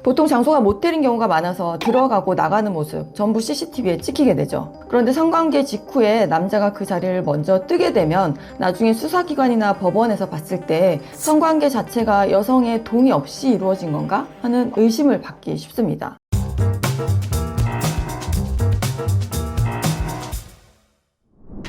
보통 장소가 모텔인 경우가 많아서 들어가고 나가는 모습 전부 CCTV에 찍히게 되죠. 그런데 성관계 직후에 남자가 그 자리를 먼저 뜨게 되면 나중에 수사기관이나 법원에서 봤을 때 성관계 자체가 여성의 동의 없이 이루어진 건가 하는 의심을 받기 쉽습니다.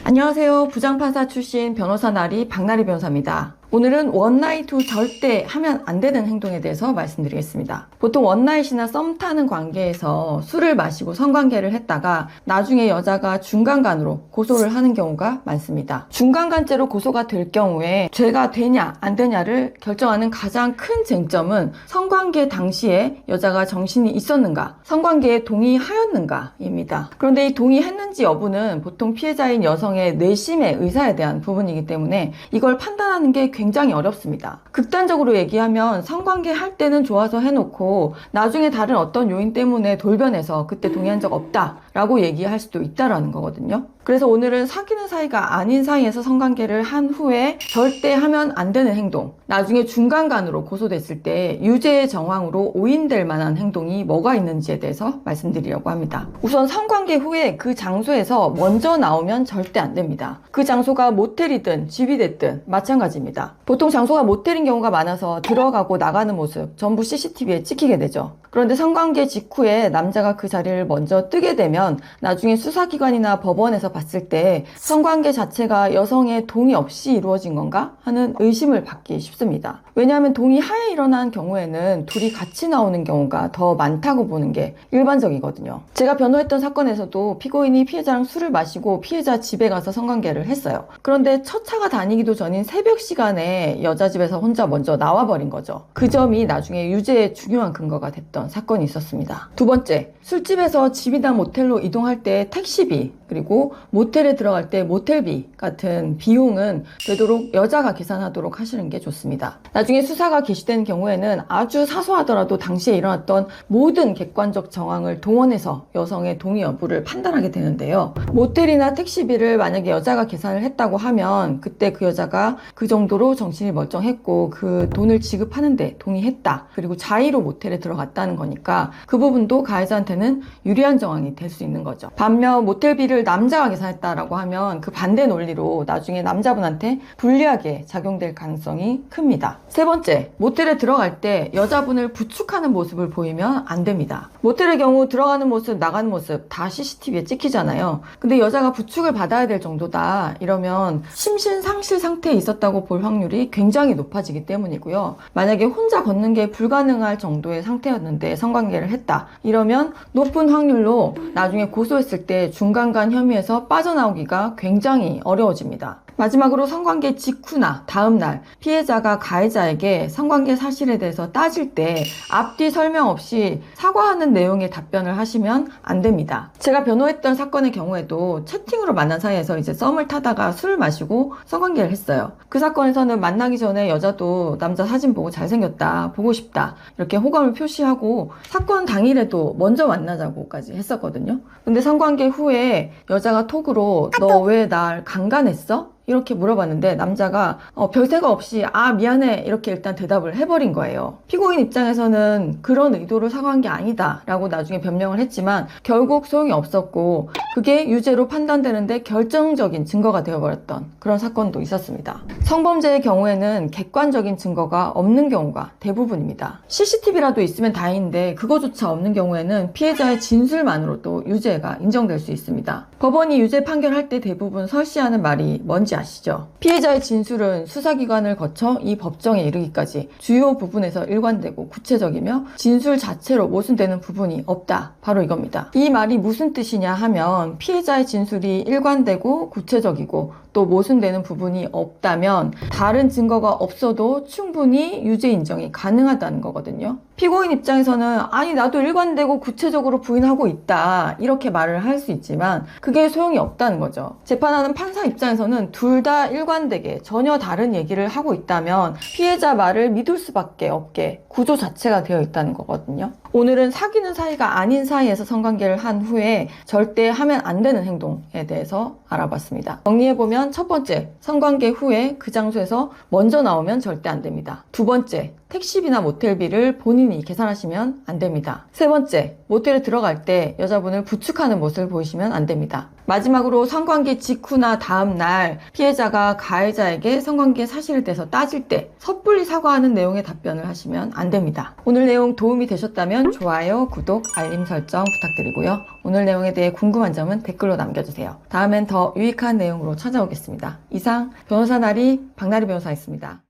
안녕하세요. 부장판사 출신 변호사 나리 박나리 변호사입니다. 오늘은 원나잇 후 절대 하면 안 되는 행동에 대해서 말씀드리겠습니다. 보통 원나잇이나 썸 타는 관계에서 술을 마시고 성관계를 했다가 나중에 여자가 중간간으로 고소를 하는 경우가 많습니다. 중간간죄로 고소가 될 경우에 죄가 되냐 안 되냐를 결정하는 가장 큰 쟁점은 성관계 당시에 여자가 정신이 있었는가, 성관계에 동의하였는가입니다. 그런데 이 동의했는지 여부는 보통 피해자인 여성의 내심의 의사에 대한 부분이기 때문에 이걸 판단하는 게 굉장히 어렵습니다. 극단적으로 얘기하면 성관계 할 때는 좋아서 해놓고 나중에 다른 어떤 요인 때문에 돌변해서 그때 동의한 적 없다 라고 얘기할 수도 있다라는 거거든요. 그래서 오늘은 사귀는 사이가 아닌 사이에서 성관계를 한 후에 절대 하면 안 되는 행동, 나중에 중간간으로 고소됐을 때 유죄의 정황으로 오인될 만한 행동이 뭐가 있는지에 대해서 말씀드리려고 합니다. 우선 성관계 후에 그 장소에서 먼저 나오면 절대 안 됩니다. 그 장소가 모텔이든 집이 됐든 마찬가지입니다. 보통 장소가 모텔인 경우가 많아서 들어가고 나가는 모습 전부 CCTV에 찍히게 되죠. 그런데 성관계 직후에 남자가 그 자리를 먼저 뜨게 되면 나중에 수사기관이나 법원에서 봤을 때 성관계 자체가 여성의 동의 없이 이루어진 건가 하는 의심을 받기 쉽습니다. 왜냐하면 동의하에 일어난 경우에는 둘이 같이 나오는 경우가 더 많다고 보는 게 일반적이거든요. 제가 변호했던 사건에서도 피고인이 피해자랑 술을 마시고 피해자 집에 가서 성관계를 했어요. 그런데 첫 차가 다니기도 전인 새벽 시간에 여자 집에서 혼자 먼저 나와버린 거죠. 그 점이 나중에 유죄의 중요한 근거가 됐던 사건이 있었습니다. 두 번째, 술집에서 집이나 모텔로 이동할 때 택시비, 그리고 모텔에 들어갈 때 모텔비 같은 비용은 되도록 여자가 계산하도록 하시는 게 좋습니다. 나중에 수사가 개시된 경우에는 아주 사소하더라도 당시에 일어났던 모든 객관적 정황을 동원해서 여성의 동의 여부를 판단하게 되는데요. 모텔이나 택시비를 만약에 여자가 계산을 했다고 하면 그때 그 여자가 그 정도로 정신이 멀쩡했고 그 돈을 지급하는데 동의했다. 그리고 자의로 모텔에 들어갔다는 거니까 그 부분도 가해자한테는 유리한 정황이 될 수 있는 거죠. 반면 모텔비를 남자가 계산했다라고 하면 그 반대 논리로 나중에 남자분한테 불리하게 작용될 가능성이 큽니다. 세 번째, 모텔에 들어갈 때 여자분을 부축하는 모습을 보이면 안 됩니다. 모텔의 경우 들어가는 모습, 나가는 모습 다 CCTV에 찍히잖아요. 근데 여자가 부축을 받아야 될 정도다 이러면 심신상실 상태에 있었다고 볼 확률이 굉장히 높아지기 때문이고요. 만약에 혼자 걷는 게 불가능할 정도의 상태였는데 성관계를 했다 이러면 높은 확률로 나중에 고소했을 때 중간간 혐의에서 빠져나오기가 굉장히 어려워집니다. 마지막으로 성관계 직후나 다음날 피해자가 가해자에게 성관계 사실에 대해서 따질 때 앞뒤 설명 없이 사과하는 내용의 답변을 하시면 안 됩니다. 제가 변호했던 사건의 경우에도 채팅으로 만난 사이에서 이제 썸을 타다가 술을 마시고 성관계를 했어요. 그 사건에서는 만나기 전에 여자도 남자 사진 보고 잘생겼다, 보고 싶다 이렇게 호감을 표시하고 사건 당일에도 먼저 만나자고까지 했었거든요. 근데 성관계 후에 여자가 톡으로 너 왜 날 강간했어? 이렇게 물어봤는데 남자가 별생각 없이 미안해 이렇게 일단 대답을 해버린 거예요. 피고인 입장에서는 그런 의도로 사과한 게 아니다 라고 나중에 변명을 했지만 결국 소용이 없었고 그게 유죄로 판단되는데 결정적인 증거가 되어버렸던 그런 사건도 있었습니다. 성범죄의 경우에는 객관적인 증거가 없는 경우가 대부분입니다. CCTV라도 있으면 다행인데 그거조차 없는 경우에는 피해자의 진술만으로도 유죄가 인정될 수 있습니다. 법원이 유죄 판결할 때 대부분 설시하는 말이 뭔지 아시죠? 피해자의 진술은 수사기관을 거쳐 이 법정에 이르기까지 주요 부분에서 일관되고 구체적이며 진술 자체로 모순되는 부분이 없다. 바로 이겁니다. 이 말이 무슨 뜻이냐 하면 피해자의 진술이 일관되고 구체적이고 또 모순되는 부분이 없다면 다른 증거가 없어도 충분히 유죄 인정이 가능하다는 거거든요. 피고인 입장에서는 아니 나도 일관되고 구체적으로 부인하고 있다 이렇게 말을 할 수 있지만 그게 소용이 없다는 거죠. 재판하는 판사 입장에서는 둘 다 일관되게 전혀 다른 얘기를 하고 있다면 피해자 말을 믿을 수밖에 없게 구조 자체가 되어 있다는 거거든요. 오늘은 사귀는 사이가 아닌 사이에서 성관계를 한 후에 절대 하면 안 되는 행동에 대해서 알아봤습니다. 정리해보면 있다면 첫 번째, 성관계 후에 그 장소에서 먼저 나오면 절대 안 됩니다. 두 번째, 택시비나 모텔비를 본인이 계산하시면 안 됩니다. 세 번째, 모텔에 들어갈 때 여자분을 부축하는 모습을 보이시면 안 됩니다. 마지막으로 성관계 직후나 다음 날 피해자가 가해자에게 성관계 사실에 대해서 따질 때 섣불리 사과하는 내용의 답변을 하시면 안 됩니다. 오늘 내용 도움이 되셨다면 좋아요, 구독, 알림 설정 부탁드리고요. 오늘 내용에 대해 궁금한 점은 댓글로 남겨주세요. 다음엔 더 유익한 내용으로 찾아오겠습니다. 이상 변호사 나리 박나리 변호사였습니다.